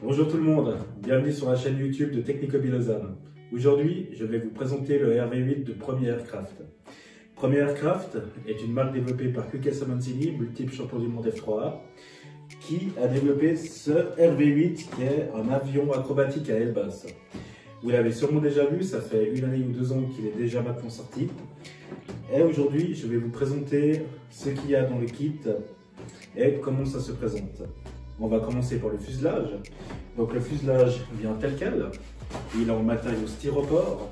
Bonjour tout le monde, bienvenue sur la chaîne YouTube de Technico Lausanne. Aujourd'hui, je vais vous présenter le RV8 de Premier Aircraft. Premier Aircraft est une marque développée par QKS Mancini, multiple champion du monde F3A, qui a développé ce RV8 qui est un avion acrobatique à aile basse. Vous l'avez sûrement déjà vu, ça fait 1 année ou 2 ans qu'il est déjà maintenant sorti. Et aujourd'hui, je vais vous présenter ce qu'il y a dans le kit et comment ça se présente. On va commencer par le fuselage. Donc le fuselage vient tel quel. Il est en matériau styropor.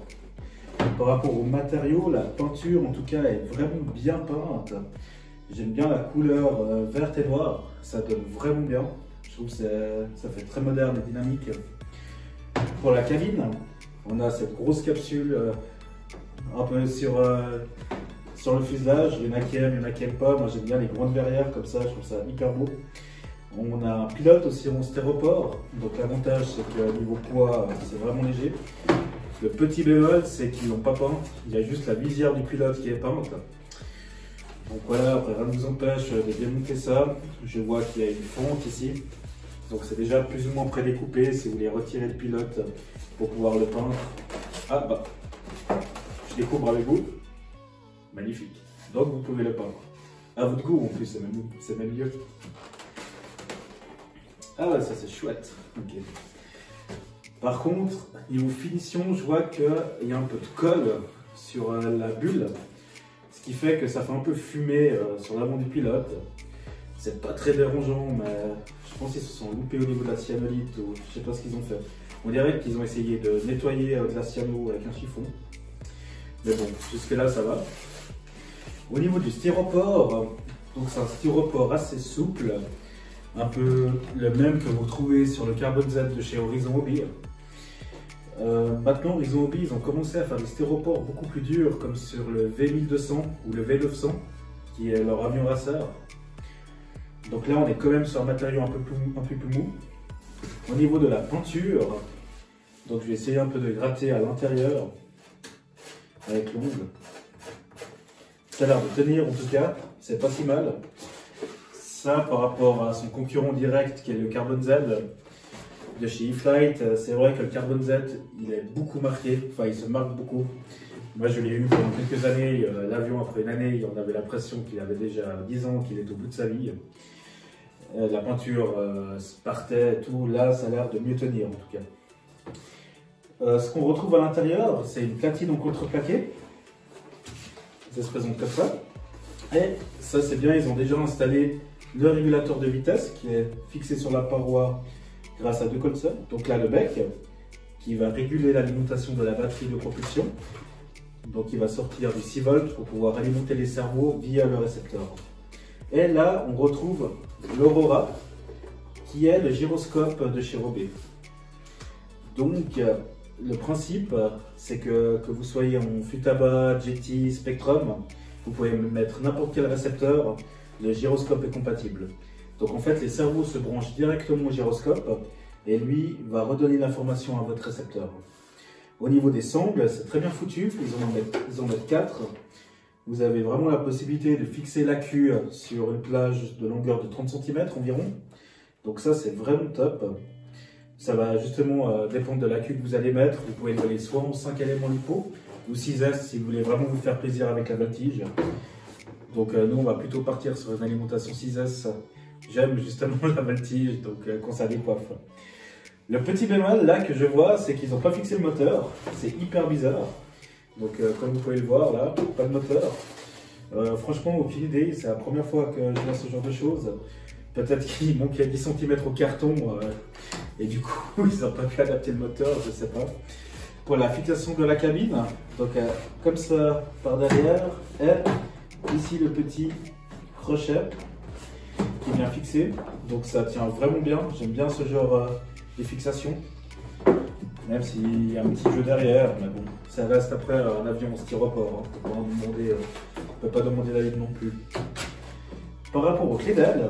Par rapport au matériau, la peinture en tout cas est vraiment bien peinte. J'aime bien la couleur verte et noire, ça donne vraiment bien. Je trouve que ça fait très moderne et dynamique. Pour la cabine, on a cette grosse capsule un peu sur le fuselage. Il y en a qui aiment, il y en a qui n'aiment pas. Moi j'aime bien les grandes verrières comme ça, je trouve ça hyper beau. On a un pilote aussi en styropor, donc l'avantage c'est que niveau poids c'est vraiment léger. Le petit bémol c'est qu'ils n'ont pas peint, il y a juste la visière du pilote qui est peinte. Donc voilà, après rien ne nous empêche de démonter ça. Je vois qu'il y a une fente ici, donc c'est déjà plus ou moins prédécoupé si vous voulez retirer le pilote pour pouvoir le peindre. Ah bah, je découvre avec vous, magnifique, donc vous pouvez le peindre. À votre goût en plus, c'est même mieux. Ah ouais, ça c'est chouette. Okay. Par contre, niveau finition, je vois qu'il y a un peu de colle sur la bulle, ce qui fait que ça fait un peu fumer sur l'avant du pilote. C'est pas très dérangeant, mais je pense qu'ils se sont loupés au niveau de la cyanolite ou je sais pas ce qu'ils ont fait. On dirait qu'ils ont essayé de nettoyer de la cyano avec un chiffon. Mais bon, jusque là ça va. Au niveau du styropor, donc c'est un styropor assez souple. Un peu le même que vous trouvez sur le Carbon Z de chez Horizon Hobby. Maintenant, Horizon Hobby, ils ont commencé à faire des styropors beaucoup plus durs, comme sur le V1200 ou le V900, qui est leur avion racer. Donc là, on est quand même sur un matériau un peu plus mou. Au niveau de la peinture, donc je vais essayer un peu de gratter à l'intérieur avec l'ongle. Ça a l'air de tenir en tout cas, c'est pas si mal. Ça, par rapport à son concurrent direct qui est le Carbon Z de chez E-Flight, c'est vrai que le Carbon Z il est beaucoup marqué, enfin il se marque beaucoup. Moi je l'ai eu pendant quelques années, l'avion après une année, on avait l'impression qu'il avait déjà 10 ans, qu'il est au bout de sa vie. La peinture partait et tout, là ça a l'air de mieux tenir en tout cas. Ce qu'on retrouve à l'intérieur, c'est une platine en contreplaqué. Ça se présente comme ça. Et ça c'est bien, ils ont déjà installé le régulateur de vitesse qui est fixé sur la paroi grâce à 2 colsons. Donc là le bec qui va réguler l'alimentation de la batterie de propulsion. Donc il va sortir du 6 volts pour pouvoir alimenter les cerveaux via le récepteur. Et là on retrouve l'Aurora qui est le gyroscope de chez Robé. Donc le principe c'est que vous soyez en Futaba, Jetty, Spectrum, vous pouvez mettre n'importe quel récepteur. Le gyroscope est compatible. Donc en fait, les cerveaux se branchent directement au gyroscope et lui va redonner l'information à votre récepteur. Au niveau des sangles, c'est très bien foutu. Ils en mettent 4. Vous avez vraiment la possibilité de fixer l'accu sur une plage de longueur de 30 cm environ. Donc ça, c'est vraiment top. Ça va justement dépendre de l'accu que vous allez mettre. Vous pouvez le coller soit en 5 éléments lipo ou 6S si vous voulez vraiment vous faire plaisir avec la voltige. Donc nous on va plutôt partir sur une alimentation 6S. J'aime justement la voltige, donc quand ça décoiffe. Le petit bémol là que je vois, c'est qu'ils n'ont pas fixé le moteur. C'est hyper bizarre. Donc comme vous pouvez le voir là, pas de moteur. Franchement aucune idée, c'est la première fois que je vois ce genre de choses. Peut-être qu'il manquait 10 cm au carton et du coup ils n'ont pas pu adapter le moteur, je sais pas. Pour la fixation de la cabine, donc comme ça par derrière et ici le petit crochet qui vient fixer, donc ça tient vraiment bien. J'aime bien ce genre de fixation, même s'il y a un petit jeu derrière, mais bon, ça reste après un avion en styropor, hein. On ne peut pas demander l'aide non plus. Par rapport aux clés d'aile,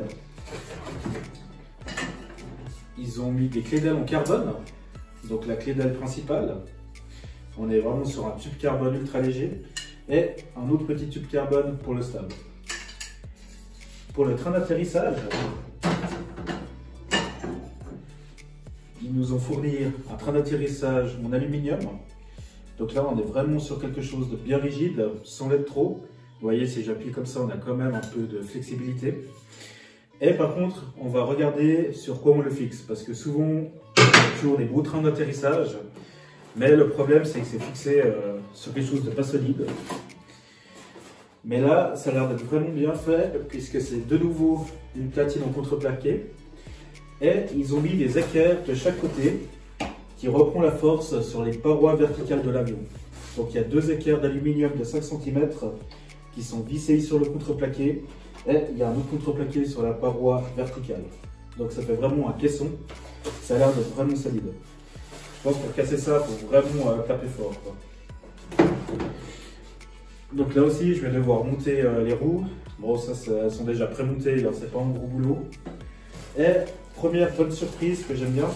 ils ont mis des clés d'aile en carbone, donc la clé d'aile principale. On est vraiment sur un tube carbone ultra léger et un autre petit tube carbone pour le stable. Pour le train d'atterrissage, ils nous ont fourni un train d'atterrissage en aluminium. Donc là, on est vraiment sur quelque chose de bien rigide, sans l'être trop. Vous voyez, si j'appuie comme ça, on a quand même un peu de flexibilité. Et par contre, on va regarder sur quoi on le fixe. Parce que souvent, on a toujours des beaux trains d'atterrissage. Mais le problème, c'est que c'est fixé sur quelque chose de pas solide. Mais là, ça a l'air d'être vraiment bien fait, puisque c'est de nouveau une platine en contreplaqué. Et ils ont mis des équerres de chaque côté qui reprend la force sur les parois verticales de l'avion. Donc il y a deux équerres d'aluminium de 5 cm qui sont vissés sur le contreplaqué et il y a un autre contreplaqué sur la paroi verticale. Donc ça fait vraiment un caisson, ça a l'air d'être vraiment solide. Je pense que pour casser ça, il faut vraiment taper fort, quoi. Donc là aussi, je vais devoir monter les roues. Bon, ça, elles sont déjà pré-montées, c'est pas un gros boulot. Et première bonne surprise que j'aime bien,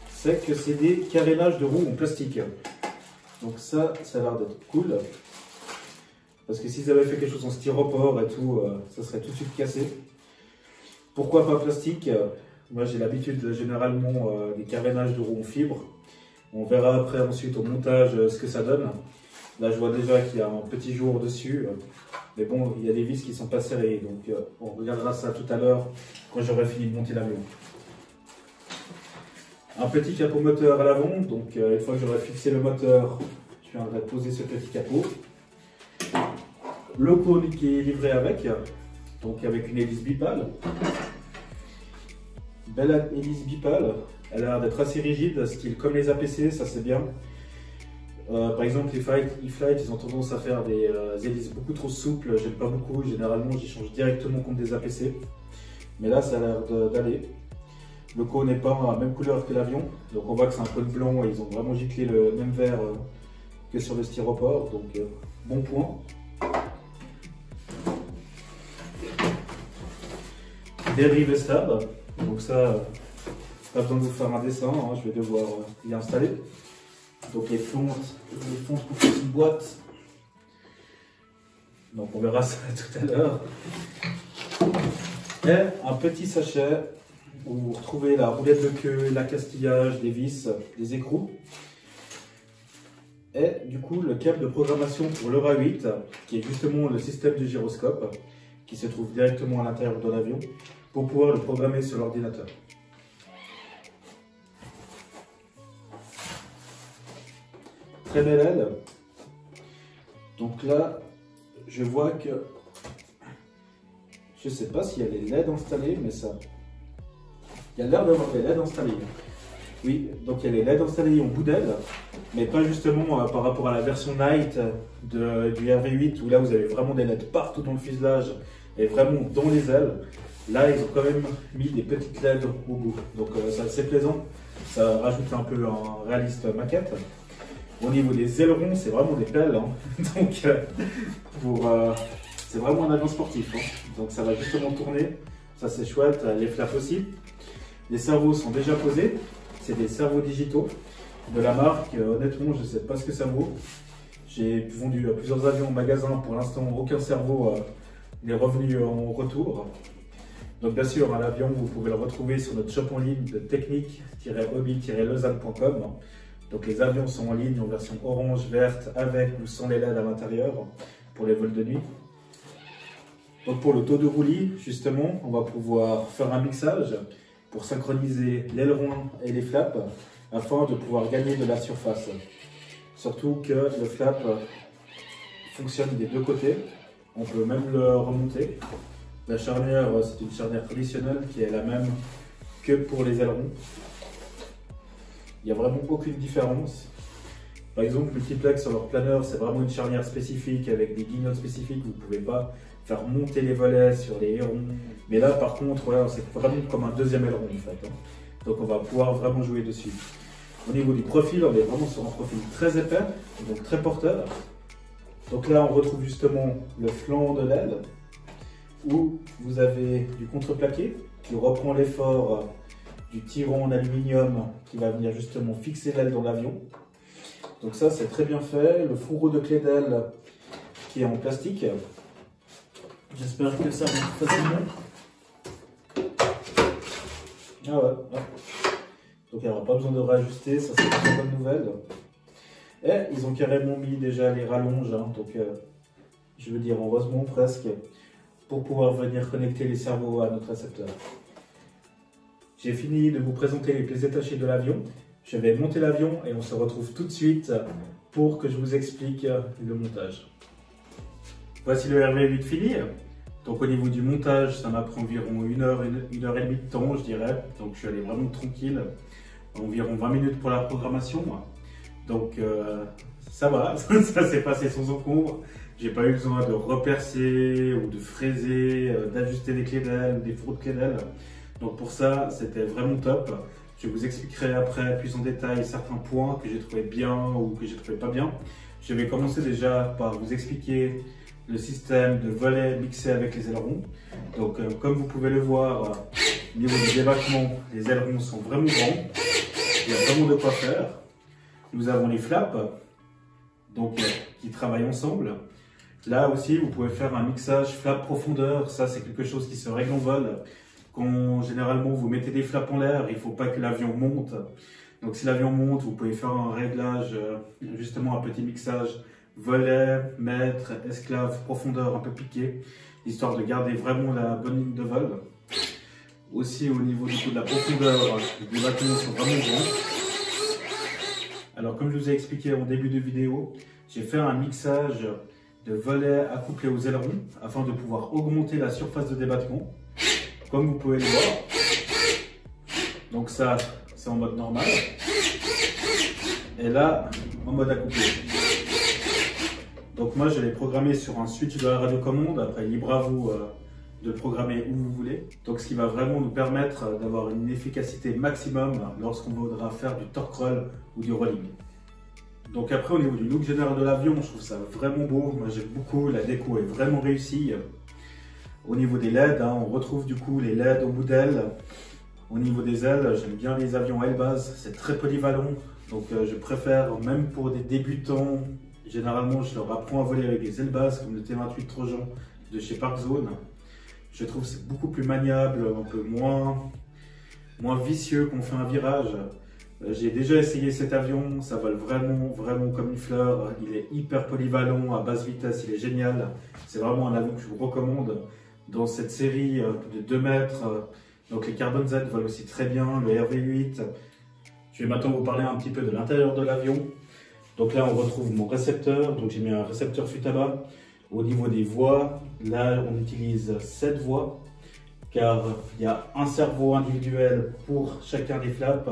c'est que c'est des carénages de roues en plastique. Donc ça a l'air d'être cool. Parce que s'ils avaient fait quelque chose en styropor et tout, ça serait tout de suite cassé. Pourquoi pas plastique? Moi j'ai l'habitude généralement des carénages de roues en fibre. On verra après ensuite au montage ce que ça donne. Là je vois déjà qu'il y a un petit jour dessus. Mais bon, il y a des vis qui sont pas serrées. Donc on regardera ça tout à l'heure quand j'aurai fini de monter l'avion. Un petit capot moteur à l'avant, donc une fois que j'aurai fixé le moteur, je viendrai poser ce petit capot. Le cône qui est livré avec, donc avec une hélice bipale. Belle hélice bipale, elle a l'air d'être assez rigide, style comme les APC, ça c'est bien. Par exemple, les E-Flight, ils ont tendance à faire des hélices beaucoup trop souples, j'aime pas beaucoup, généralement j'y change directement contre des APC. Mais là, ça a l'air d'aller. Le cône n'est pas la même couleur que l'avion, donc on voit que c'est un cône blanc et ils ont vraiment giclé le même vert que sur le styropor, donc bon point. Dérive stable, donc ça, pas besoin de vous faire un dessin, hein, je vais devoir y installer. Donc les fontes pour faire une boîte, donc on verra ça tout à l'heure. Et un petit sachet où vous retrouvez la roulette de queue, l'accastillage, des vis, des écrous. Et du coup le câble de programmation pour l'Eura 8, qui est justement le système du gyroscope, qui se trouve directement à l'intérieur de l'avion, pour pouvoir le programmer sur l'ordinateur. Très belle aile. Donc là, je vois que, je sais pas s'il y a les LED installés, mais ça, il y a l'air d'avoir des LED installés. Oui, donc il y a les LED installés en bout d'aile, mais pas justement par rapport à la version Night du RV8 où là vous avez vraiment des LED partout dans le fuselage et vraiment dans les ailes. Là ils ont quand même mis des petites LED au bout, donc c'est assez plaisant, ça rajoute un peu un réaliste maquette. Au niveau des ailerons, c'est vraiment des pelles, hein. Donc c'est vraiment un avion sportif, hein. Donc ça va justement tourner, ça c'est chouette, les flaps aussi. Les cerveaux sont déjà posés, c'est des cerveaux digitaux de la marque, honnêtement je ne sais pas ce que ça vaut. J'ai vendu plusieurs avions au magasin, pour l'instant aucun cerveau n'est revenu en retour. Donc bien sûr, l'avion vous pouvez le retrouver sur notre shop en ligne de technique-hobby-lausanne.com. Donc les avions sont en ligne en version orange, verte, avec ou sans les LED à l'intérieur pour les vols de nuit. Donc pour le taux de roulis, justement, on va pouvoir faire un mixage pour synchroniser l'aileron et les flaps afin de pouvoir gagner de la surface. Surtout que le flap fonctionne des deux côtés, on peut même le remonter. La charnière, c'est une charnière traditionnelle qui est la même que pour les ailerons. Il n'y a vraiment aucune différence. Par exemple, Multiplex sur leur planeur, c'est vraiment une charnière spécifique avec des guignols spécifiques. Vous ne pouvez pas faire monter les volets sur les ailerons. Mais là, par contre, voilà, c'est vraiment comme un deuxième aileron en fait, hein. Donc on va pouvoir vraiment jouer dessus. Au niveau du profil, on est vraiment sur un profil très épais, donc très porteur. Donc là, on retrouve justement le flanc de l'aile, où vous avez du contreplaqué qui reprend l'effort du tiron en aluminium qui va venir justement fixer l'aile dans l'avion. Donc ça c'est très bien fait. Le fourreau de clé d'aile qui est en plastique. J'espère que ça va facilement. Ah ouais. Donc il n'y aura pas besoin de réajuster, ça c'est une bonne nouvelle. Et ils ont carrément mis déjà les rallonges, hein, donc je veux dire heureusement presque, pour pouvoir venir connecter les cerveaux à notre récepteur. J'ai fini de vous présenter les pièces détachées de l'avion. Je vais monter l'avion et on se retrouve tout de suite pour que je vous explique le montage. Voici le RV8 fini. Donc au niveau du montage, ça m'a pris environ une heure et demie de temps, je dirais. Donc je suis allé vraiment tranquille. Environ 20 minutes pour la programmation. Donc ça va, ça s'est passé sans encombre. J'ai pas eu besoin de repercer ou de fraiser, d'ajuster des clés d'aile, des fourreaux de clés d'aile. Donc pour ça, c'était vraiment top. Je vous expliquerai après plus en détail certains points que j'ai trouvé bien ou que j'ai trouvé pas bien. Je vais commencer déjà par vous expliquer le système de volets mixé avec les ailerons. Donc comme vous pouvez le voir, au niveau du débattement, les ailerons sont vraiment grands. Il y a vraiment de quoi faire. Nous avons les flaps donc, qui travaillent ensemble. Là aussi, vous pouvez faire un mixage flap profondeur. Ça, c'est quelque chose qui se règle en vol. Quand généralement vous mettez des flaps en l'air, il ne faut pas que l'avion monte. Donc si l'avion monte, vous pouvez faire un réglage, justement un petit mixage volet, mètre, esclave, profondeur un peu piqué, histoire de garder vraiment la bonne ligne de vol. Aussi au niveau du coup de la profondeur, les bâtiments sont vraiment grands. Alors comme je vous ai expliqué en début de vidéo, j'ai fait un mixage de volets accouplés aux ailerons afin de pouvoir augmenter la surface de débattement. Comme vous pouvez le voir, donc ça c'est en mode normal, et là en mode accouplé. Donc moi je l'ai programmé sur un switch de la radiocommande, après libre à vous de le programmer où vous voulez. Donc ce qui va vraiment nous permettre d'avoir une efficacité maximum lorsqu'on voudra faire du torque roll ou du rolling. Donc après au niveau du look général de l'avion, je trouve ça vraiment beau, moi j'aime beaucoup, la déco est vraiment réussie. Au niveau des LED, hein, on retrouve du coup les LED au bout d'ailes. Au niveau des ailes, j'aime bien les avions à aile basse, c'est très polyvalent. Donc je préfère, même pour des débutants, généralement je leur apprends à voler avec des ailes basses comme le T28 Trojan de chez Parkzone. Je trouve que c'est beaucoup plus maniable, un peu moins vicieux quand on fait un virage. J'ai déjà essayé cet avion, ça vole vraiment comme une fleur. Il est hyper polyvalent, à basse vitesse, il est génial. C'est vraiment un avion que je vous recommande. Dans cette série de 2 mètres, donc les Carbon Z volent aussi très bien, le RV8. Je vais maintenant vous parler un petit peu de l'intérieur de l'avion. Donc là on retrouve mon récepteur, donc j'ai mis un récepteur Futaba. Au niveau des voies, là on utilise 7 voies, car il y a un cerveau individuel pour chacun des flaps.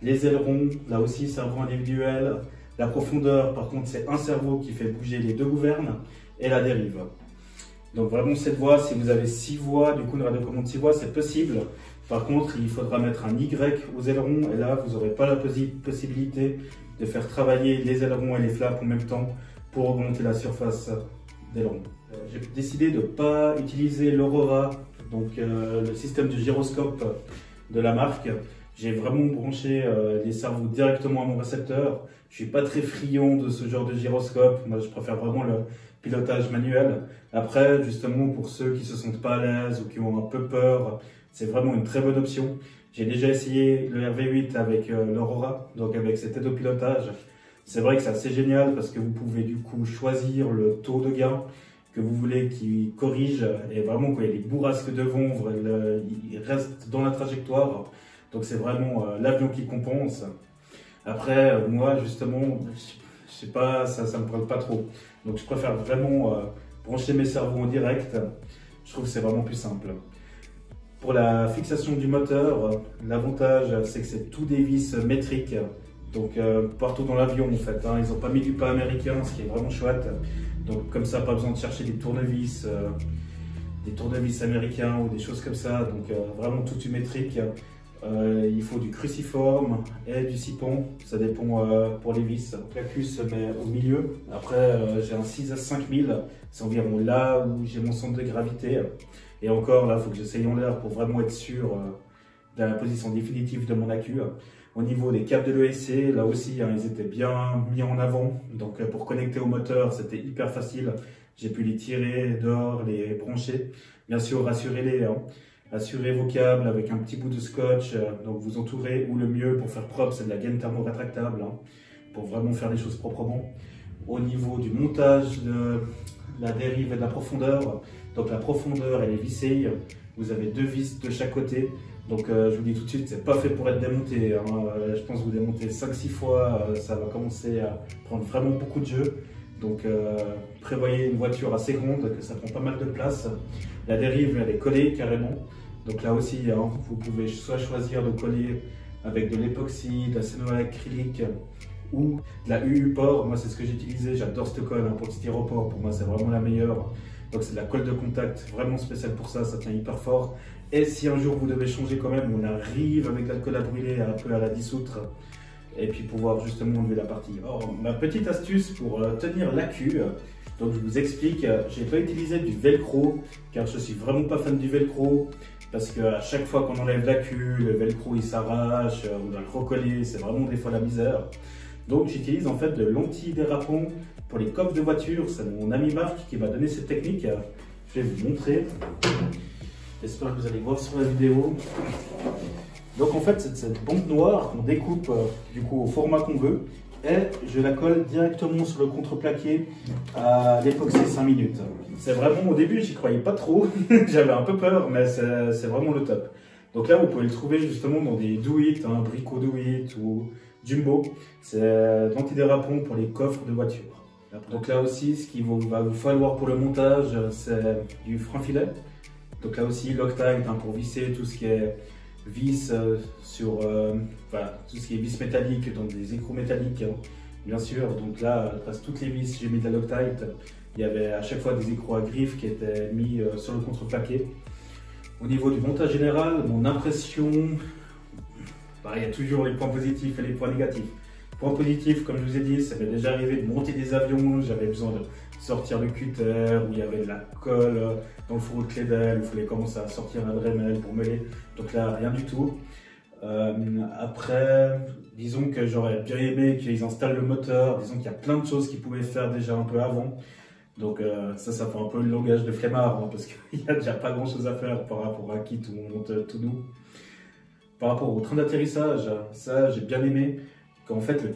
Les ailerons, là aussi cerveau individuel. La profondeur, par contre, c'est un cerveau qui fait bouger les 2 gouvernes et la dérive. Donc vraiment 7 voies, si vous avez 6 voies, du coup une radiocommande 6 voies, c'est possible. Par contre, il faudra mettre un Y aux ailerons et là, vous n'aurez pas la possibilité de faire travailler les ailerons et les flaps en même temps pour augmenter la surface d'aileron. J'ai décidé de ne pas utiliser l'Aurora, donc le système de gyroscope de la marque. J'ai vraiment branché les cerveaux directement à mon récepteur. Je suis pas très friand de ce genre de gyroscope. Moi, je préfère vraiment le pilotage manuel. Après, justement, pour ceux qui se sentent pas à l'aise ou qui ont un peu peur, c'est vraiment une très bonne option. J'ai déjà essayé le RV8 avec l'Aurora, donc avec cette aide au pilotage. C'est vrai que c'est assez génial parce que vous pouvez du coup choisir le taux de gain que vous voulez qui corrige. Et vraiment, quand il y a les bourrasques de vent, il reste dans la trajectoire. Donc c'est vraiment l'avion qui compense. Après, moi justement, je sais pas, ça me parle pas trop. Donc je préfère vraiment brancher mes cerveaux en direct. Je trouve que c'est vraiment plus simple. Pour la fixation du moteur, l'avantage c'est que c'est tout des vis métriques. Donc partout dans l'avion en fait, hein, ils n'ont pas mis du pas américain, ce qui est vraiment chouette. Donc comme ça, pas besoin de chercher des tournevis américains ou des choses comme ça. Donc vraiment tout du métrique. Il faut du cruciforme et du sipon, ça dépend pour les vis. La cuisse se met au milieu. Après, j'ai un 6 à 5000, c'est environ là où j'ai mon centre de gravité. Et encore, là, il faut que j'essaye en l'air pour vraiment être sûr de la position définitive de mon accu. Au niveau des câbles de l'ESC, là aussi, hein, ils étaient bien mis en avant. Donc, pour connecter au moteur, c'était hyper facile. J'ai pu les tirer dehors, les brancher. Bien sûr, rassurez-les. Hein. Assurez vos câbles avec un petit bout de scotch, donc vous entourez, ou le mieux pour faire propre, c'est de la gaine thermo-rétractable, hein, pour vraiment faire les choses proprement. Au niveau du montage de la dérive et de la profondeur, donc la profondeur elle est vissée, vous avez 2 vis de chaque côté, donc je vous dis tout de suite, c'est pas fait pour être démonté, hein. Je pense que vous démontez 5-6 fois, ça va commencer à prendre vraiment beaucoup de jeu. Donc prévoyez une voiture assez grande, que ça prend pas mal de place. La dérive elle est collée carrément. Donc là aussi, hein, vous pouvez soit choisir de coller avec de l'époxy, de la céanoacrylique ou de la UU-Port. Moi c'est ce que j'ai utilisé, j'adore cette colle hein, pour le styropor, pour moi c'est vraiment la meilleure. Donc c'est de la colle de contact vraiment spéciale pour ça, ça tient hyper fort. Et si un jour vous devez changer quand même, on arrive avec l'alcool à brûler un peu à la dissoudre. Et puis pouvoir justement enlever la partie. Or, ma petite astuce pour tenir l'accu, donc je vous explique, j'ai pas utilisé du velcro car je suis vraiment pas fan du velcro parce que à chaque fois qu'on enlève l'accu, le velcro il s'arrache, on doit le recoller, c'est vraiment des fois la misère. Donc j'utilise en fait de l'anti-dérapant pour les coffres de voiture, c'est mon ami Marc qui m'a donné cette technique, je vais vous montrer, j'espère que vous allez voir sur la vidéo. Donc en fait, c'est cette bande noire qu'on découpe du coup au format qu'on veut et je la colle directement sur le contreplaqué à l'époxy 5 minutes. C'est vraiment, au début, j'y croyais pas trop, j'avais un peu peur, mais c'est vraiment le top. Donc là, vous pouvez le trouver justement dans des Do It, hein, Brico Do It ou Jumbo. C'est l'antidérapant pour les coffres de voiture. Donc là aussi, ce qu'il va vous falloir pour le montage, c'est du frein filet. Donc là aussi, Loctite hein, pour visser tout ce qui est vis sur tout ce qui est vis métallique, donc des écrous métalliques hein, bien sûr. Donc là presque toutes les vis j'ai mis de la Loctite, il y avait à chaque fois des écrous à griffes qui étaient mis sur le contreplaqué. Au niveau du montage général, mon impression, il y a toujours les points positifs et les points négatifs. Point positif, comme je vous ai dit, ça m'est déjà arrivé de monter des avions, j'avais besoin de sortir le cutter, où il y avait de la colle dans le fourreau de clé d'aile, il fallait commencer à sortir un Dremel pour mêler, donc là rien du tout. Après, disons que j'aurais bien aimé qu'ils installent le moteur, disons qu'il y a plein de choses qu'ils pouvaient faire déjà un peu avant. Donc ça fait un peu le langage de flemmard, hein, parce qu'il n'y a déjà pas grand chose à faire par rapport à kit où on monte tout nous. Par rapport au train d'atterrissage, ça j'ai bien aimé. En fait, le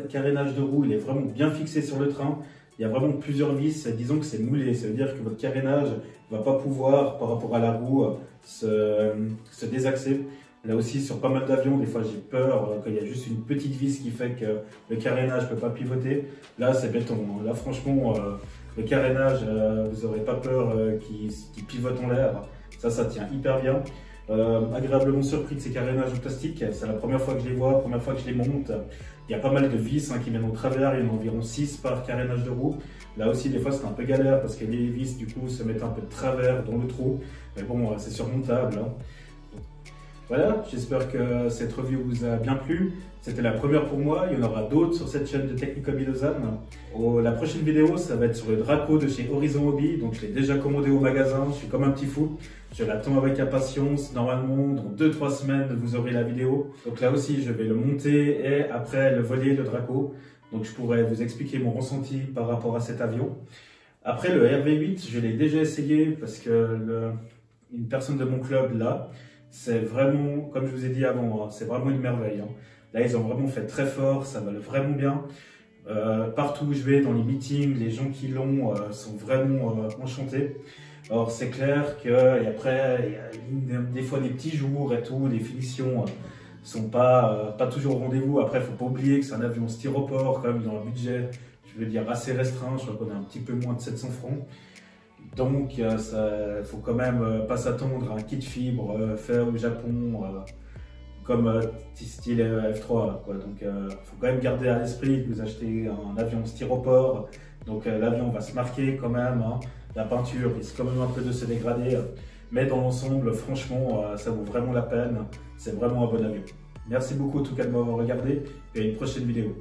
carénage de roue, il est vraiment bien fixé sur le train. Il y a vraiment plusieurs vis, disons que c'est moulé. Ça veut dire que votre carénage ne va pas pouvoir, par rapport à la roue, se désaxer. Là aussi, sur pas mal d'avions, des fois j'ai peur quand il y a juste une petite vis qui fait que le carénage ne peut pas pivoter. Là, c'est béton. Là, franchement, le carénage, vous n'aurez pas peur qu'il pivote en l'air. Ça tient hyper bien. Agréablement surpris de ces carénages en plastique, c'est la première fois que je les vois, première fois que je les monte. Il y a pas mal de vis hein, qui viennent au travers, il y en a environ 6 par carénage de roue. Là aussi des fois c'est un peu galère parce que les vis du coup se mettent un peu de travers dans le trou, mais bon c'est surmontable hein. Voilà, j'espère que cette review vous a bien plu. C'était la première pour moi, il y en aura d'autres sur cette chaîne de Technic Hobby Lausanne. La prochaine vidéo, ça va être sur le Draco de chez Horizon Hobby. Donc je l'ai déjà commandé au magasin, je suis comme un petit fou. Je l'attends avec impatience, normalement dans 2-3 semaines vous aurez la vidéo. Donc là aussi je vais le monter et après le voler, le Draco. Donc je pourrai vous expliquer mon ressenti par rapport à cet avion. Après le RV8, je l'ai déjà essayé parce que une personne de mon club là, c'est vraiment, comme je vous ai dit avant, hein, c'est vraiment une merveille. Hein. Là, ils ont vraiment fait très fort, ça va vraiment bien. Partout où je vais, dans les meetings, les gens qui l'ont sont vraiment enchantés. Alors, c'est clair qu'après, il y a des fois des petits jours et tout, les finitions sont pas toujours au rendez-vous. Après, il ne faut pas oublier que c'est un avion styropor, quand même, dans un budget, je veux dire, assez restreint. Je crois qu'on a un petit peu moins de 700 francs. Donc, il faut quand même pas s'attendre à un kit fibre fait au Japon, comme style F3. Quoi. Donc, il faut quand même garder à l'esprit que vous achetez un avion styropor. Donc, l'avion va se marquer quand même. Hein. La peinture risque quand même un peu de se dégrader. Mais dans l'ensemble, franchement, ça vaut vraiment la peine. C'est vraiment un bon avion. Merci beaucoup en tout cas de m'avoir regardé et à une prochaine vidéo.